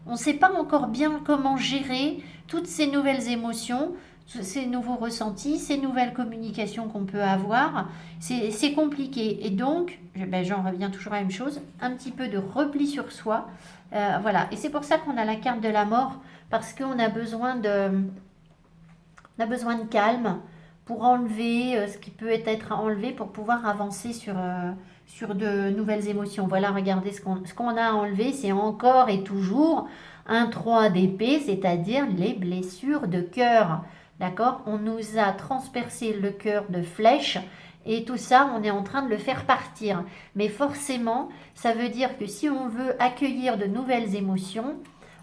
On ne sait pas encore bien comment gérer toutes ces nouvelles émotions, ces nouveaux ressentis, ces nouvelles communications qu'on peut avoir. C'est compliqué. Et donc, j'en reviens toujours à la même chose, un petit peu de repli sur soi. Voilà. Et c'est pour ça qu'on a la carte de la mort, parce qu'on a besoin de calme pour enlever ce qui peut être enlevé pour pouvoir avancer sur de nouvelles émotions. Voilà, regardez ce qu'on a enlevé, c'est encore et toujours un 3 d'épée, c'est-à-dire les blessures de cœur. D'accord? On nous a transpercé le cœur de flèches Et tout ça, on est en train de le faire partir. Mais forcément, ça veut dire que si on veut accueillir de nouvelles émotions,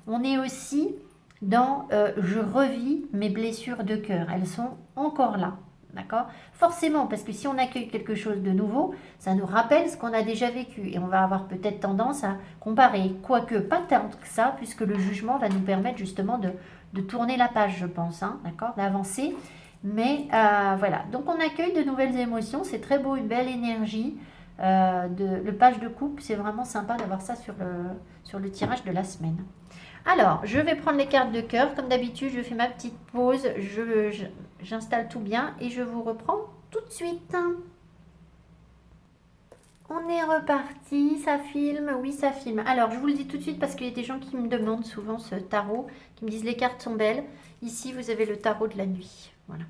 on est aussi dans je revis mes blessures de cœur. Elles sont encore là. D'accord? Forcément, parce que si on accueille quelque chose de nouveau, ça nous rappelle ce qu'on a déjà vécu. Et on va avoir peut-être tendance à comparer. Quoique pas tant que ça, puisque le jugement va nous permettre justement de tourner la page, je pense. Hein, d'accord? D'avancer. Mais voilà. Donc on accueille de nouvelles émotions. C'est très beau, une belle énergie. Le page de coupe, c'est vraiment sympa d'avoir ça sur le tirage de la semaine. Alors, je vais prendre les cartes de cœur. Comme d'habitude, je fais ma petite pause. J'installe tout bien et je vous reprends tout de suite. On est reparti. Ça filme? Oui, ça filme. Alors, je vous le dis tout de suite parce qu'il y a des gens qui me demandent souvent ce tarot, qui me disent les cartes sont belles. Ici, vous avez le tarot de la nuit. Voilà.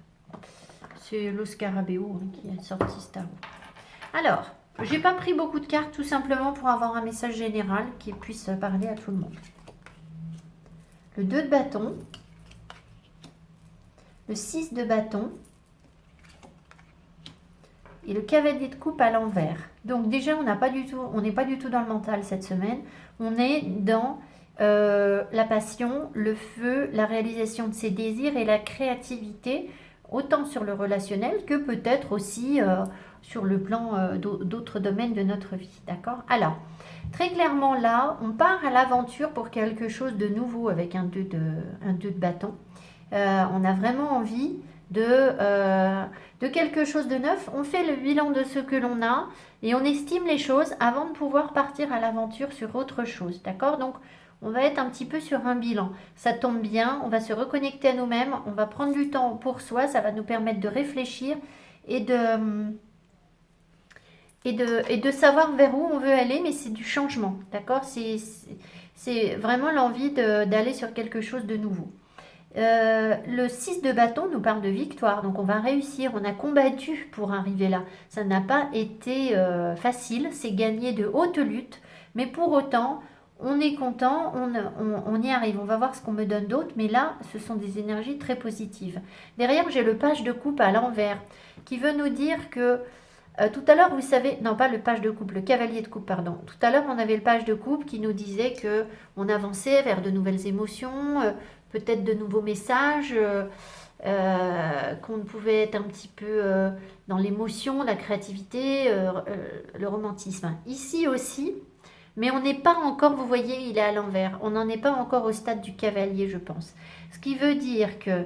C'est l'Oscarabéo qui a sorti ce tarot. Alors, j'ai pas pris beaucoup de cartes tout simplement pour avoir un message général qui puisse parler à tout le monde. Le 2 de bâton, le 6 de bâton et le cavalier de coupe à l'envers. Donc déjà, on n'est pas du tout dans le mental cette semaine. On est dans la passion, le feu, la réalisation de ses désirs et la créativité, autant sur le relationnel que peut-être aussi sur le plan d'autres domaines de notre vie. D'accord? Alors, très clairement là, on part à l'aventure pour quelque chose de nouveau avec un 2 de bâton. On a vraiment envie de quelque chose de neuf. On fait le bilan de ce que l'on a et on estime les choses avant de pouvoir partir à l'aventure sur autre chose. D'accord? Donc, on va être un petit peu sur un bilan. Ça tombe bien, on va se reconnecter à nous-mêmes, on va prendre du temps pour soi, ça va nous permettre de réfléchir et de savoir vers où on veut aller, mais c'est du changement, d'accord? C'est vraiment l'envie d'aller sur quelque chose de nouveau. Le 6 de bâton nous parle de victoire, donc on va réussir, on a combattu pour arriver là. Ça n'a pas été facile, c'est gagné de haute lutte, mais pour autant, on est content, on y arrive. On va voir ce qu'on me donne d'autre, mais là, ce sont des énergies très positives. Derrière, j'ai le page de coupe à l'envers, qui veut nous dire que tout à l'heure, vous savez, non pas le page de coupe, le cavalier de coupe, pardon. Tout à l'heure, on avait le page de coupe qui nous disait que on avançait vers de nouvelles émotions, peut-être de nouveaux messages, qu'on pouvait être un petit peu dans l'émotion, la créativité, le romantisme. Ici aussi, mais on n'est pas encore, vous voyez, il est à l'envers. On n'en est pas encore au stade du cavalier, je pense. Ce qui veut dire que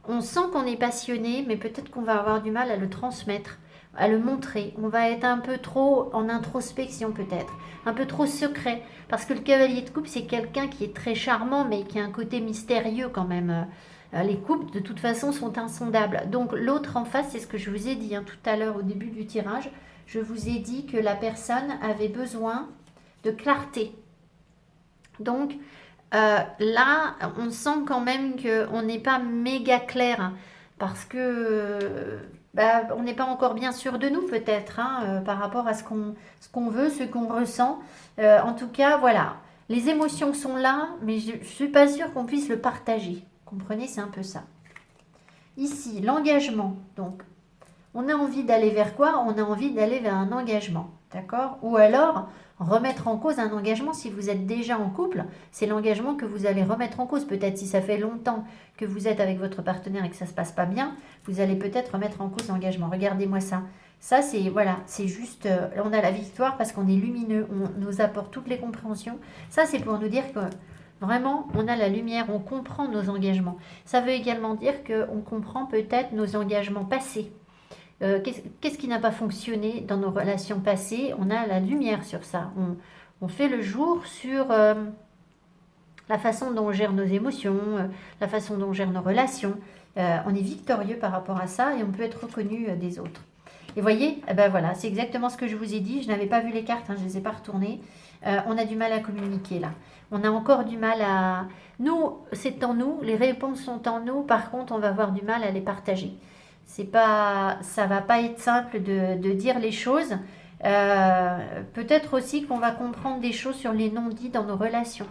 on sent qu'on est passionné, mais peut-être qu'on va avoir du mal à le transmettre, à le montrer. On va être un peu trop en introspection peut-être, un peu trop secret. Parce que le cavalier de coupe, c'est quelqu'un qui est très charmant, mais qui a un côté mystérieux quand même. Les coupes, de toute façon, sont insondables. Donc l'autre en face, c'est ce que je vous ai dit tout à l'heure au début du tirage. Je vous ai dit que la personne avait besoin de clarté. Donc là, on sent quand même qu'on n'est pas méga clair parce que on n'est pas encore bien sûr de nous peut-être par rapport à ce qu'on veut, ce qu'on ressent. En tout cas, voilà, les émotions sont là, mais je ne suis pas sûre qu'on puisse le partager. Comprenez, c'est un peu ça. Ici, l'engagement. Donc, on a envie d'aller vers quoi? On a envie d'aller vers un engagement, d'accord? Ou alors, remettre en cause un engagement si vous êtes déjà en couple, c'est l'engagement que vous allez remettre en cause. Peut-être si ça fait longtemps que vous êtes avec votre partenaire et que ça ne se passe pas bien, vous allez peut-être remettre en cause l'engagement. Regardez-moi ça. Ça, c'est voilà, c'est juste, on a la victoire parce qu'on est lumineux, on nous apporte toutes les compréhensions. Ça, c'est pour nous dire que vraiment, on a la lumière, on comprend nos engagements. Ça veut également dire qu'on comprend peut-être nos engagements passés. Qu'est-ce qui n'a pas fonctionné dans nos relations passées? On a la lumière sur ça. On fait le jour sur la façon dont on gère nos émotions, la façon dont on gère nos relations. On est victorieux par rapport à ça et on peut être reconnu des autres. Et voyez, voilà, c'est exactement ce que je vous ai dit. Je n'avais pas vu les cartes, je ne les ai pas retournées. On a du mal à communiquer là. On a encore du mal à... Nous, c'est en nous, les réponses sont en nous. Par contre, on va avoir du mal à les partager. Ça va pas être simple de dire les choses. Peut-être aussi qu'on va comprendre des choses sur les non-dits dans nos relations.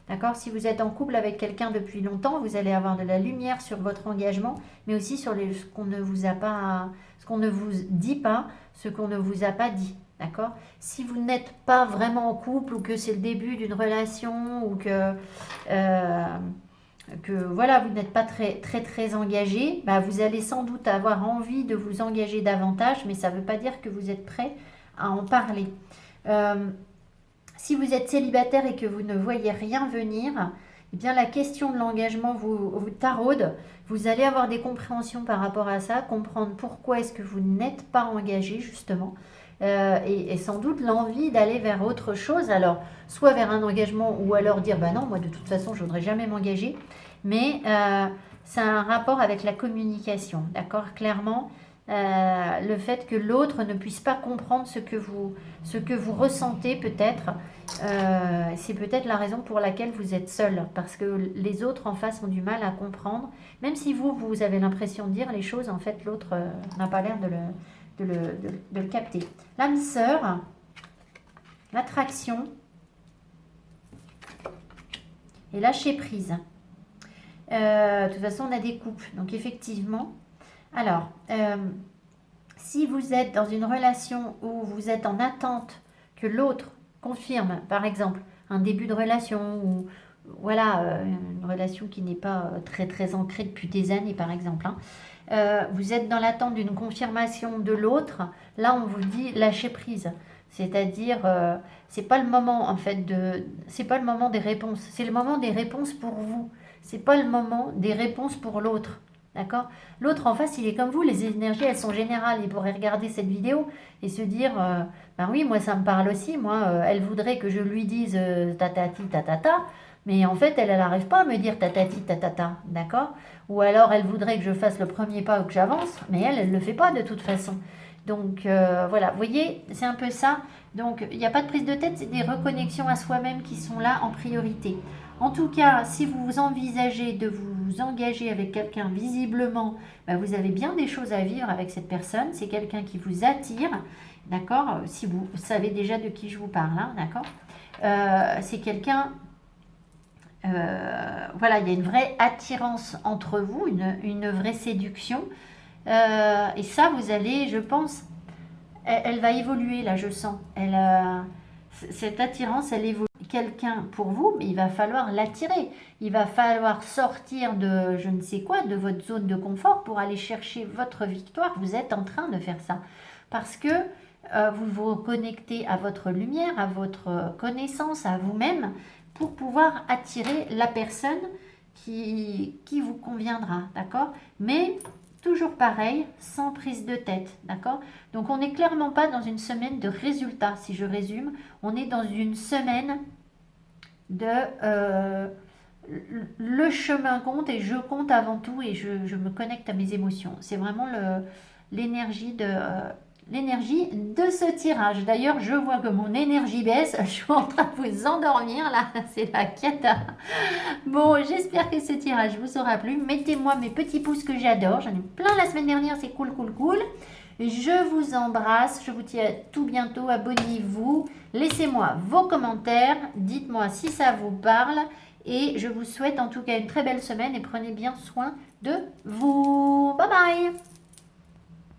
D'accord? Si vous êtes en couple avec quelqu'un depuis longtemps, vous allez avoir de la lumière sur votre engagement, mais aussi sur ce qu'on ne vous a pas, ce qu'on ne vous dit pas, ce qu'on ne vous a pas dit. D'accord? Si vous n'êtes pas vraiment en couple ou que c'est le début d'une relation ou que voilà, vous n'êtes pas très engagé, bah, vous allez sans doute avoir envie de vous engager davantage, mais ça ne veut pas dire que vous êtes prêt à en parler. Si vous êtes célibataire et que vous ne voyez rien venir, eh bien la question de l'engagement vous taraude. Vous allez avoir des compréhensions par rapport à ça, comprendre pourquoi est-ce que vous n'êtes pas engagé justement. Et sans doute l'envie d'aller vers autre chose, alors soit vers un engagement ou alors dire bah non, moi de toute façon je ne voudrais jamais m'engager, mais ça a un rapport avec la communication, d'accord? Clairement, le fait que l'autre ne puisse pas comprendre ce que vous ressentez peut-être, c'est peut-être la raison pour laquelle vous êtes seul, parce que les autres en face ont du mal à comprendre, même si vous avez l'impression de dire les choses, en fait l'autre n'a pas l'air de le capter. L'âme sœur, l'attraction et lâcher prise. De toute façon, on a des couples, donc effectivement. Alors, si vous êtes dans une relation où vous êtes en attente que l'autre confirme, par exemple, un début de relation ou voilà, une relation qui n'est pas très ancrée depuis des années, par exemple, hein, vous êtes dans l'attente d'une confirmation de l'autre, là on vous dit lâcher prise. C'est-à-dire, c'est pas le moment en fait c'est pas le moment des réponses, c'est le moment des réponses pour vous. C'est pas le moment des réponses pour l'autre. D'accord? L'autre en face, il est comme vous, les énergies, elles sont générales. Il pourrait regarder cette vidéo et se dire, ben oui, moi ça me parle aussi. Moi, elle voudrait que je lui dise tatati tatata, mais en fait, elle n'arrive pas à me dire tatati tatata. D'accord? Ou alors, elle voudrait que je fasse le premier pas ou que j'avance, mais elle ne le fait pas de toute façon. Donc voilà, vous voyez, c'est un peu ça. Donc il n'y a pas de prise de tête, c'est des reconnexions à soi-même qui sont là en priorité. En tout cas, si vous envisagez de vous engager avec quelqu'un, visiblement, bah, vous avez bien des choses à vivre avec cette personne. C'est quelqu'un qui vous attire, d'accord? Si vous savez déjà de qui je vous parle, hein, d'accord? C'est quelqu'un... voilà, il y a une vraie attirance entre vous, une vraie séduction. Et ça, vous allez, je pense, elle va évoluer, là, je sens. Cette attirance, elle évolue. Quelqu'un pour vous, mais il va falloir l'attirer. Il va falloir sortir de je ne sais quoi, de votre zone de confort pour aller chercher votre victoire. Vous êtes en train de faire ça. Parce que vous vous connectez à votre lumière, à votre connaissance, à vous-même, pour pouvoir attirer la personne qui vous conviendra. D'accord? Mais toujours pareil, sans prise de tête, d'accord? Donc on n'est clairement pas dans une semaine de résultats, si je résume. On est dans une semaine de le chemin compte et je compte avant tout et je me connecte à mes émotions. C'est vraiment l'énergie de ce tirage. D'ailleurs, je vois que mon énergie baisse. Je suis en train de vous endormir là. C'est la cata. Bon, j'espère que ce tirage vous aura plu. Mettez-moi mes petits pouces que j'adore. J'en ai plein la semaine dernière. C'est cool. Je vous embrasse. Je vous dis à tout bientôt. Abonnez-vous. Laissez-moi vos commentaires. Dites-moi si ça vous parle. Et je vous souhaite en tout cas une très belle semaine. Et prenez bien soin de vous. Bye bye.